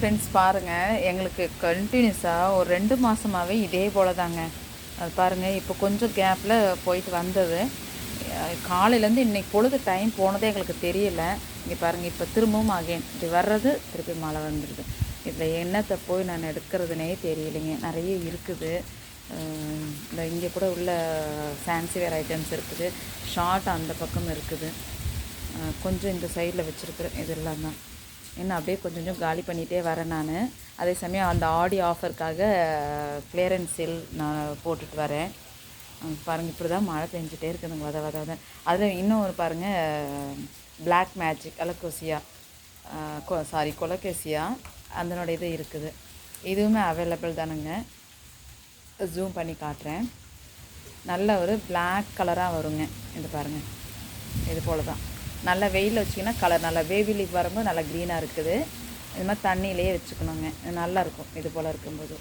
Friends பாருங்கள், எங்களுக்கு கண்டினியூஸாக ஒரு 2 மாதமாகவே இதே போல் தாங்க. அது பாருங்கள், இப்போ கொஞ்சம் கேப்பில் போயிட்டு வந்தது. காலையிலேருந்து இன்றைக்கி பொழுது டைம் போனதே எங்களுக்கு தெரியல. இங்கே பாருங்கள், இப்போ திரும்பவும் அகைன் இப்படி வர்றது, திருப்பி மழை வந்துடுது. இதில் என்னத்தை போய் நான் எடுக்கிறதுனே தெரியலைங்க. நிறைய இருக்குது. இந்த இங்கே கூட உள்ள ஃபேன்சி வேர் ஐட்டம்ஸ் இருக்குது. ஷார்ட் அந்த பக்கம் இருக்குது. கொஞ்சம் இந்த சைடில் வச்சுருக்குறேன். இதெல்லாம் தான் இன்னும் அப்படியே கொஞ்சம் கொஞ்சம் காலி பண்ணிகிட்டே வரேன் நான். அதே சமயம் அந்த ஆடி ஆஃபருக்காக கிளியரன்ஸ் சேல் நான் போட்டுட்டு வரேன். பாருங்கள், இப்படி தான் மழை பெஞ்சிட்டே இருக்குதுங்க, வத. அதில் இன்னும் ஒரு பாருங்கள், பிளாக் மேஜிக் அலக்கோசியா கொலக்கேசியா அதனோட இது இருக்குது. இதுவுமே அவைலபிள் தானுங்க. ஜூம் பண்ணி காட்டுறேன். நல்ல ஒரு பிளாக் கலராக வருங்க. இது பாருங்கள், இது போல் தான். நல்லா வெயிலில் வச்சிங்கன்னா கலர் நல்லா பேபி லீஃப் வரும்போது நல்லா க்ரீனாக இருக்குது. இது மாதிரி தண்ணியிலேயே வச்சுக்கணுங்க, நல்லாயிருக்கும் இது போல் இருக்கும்போது.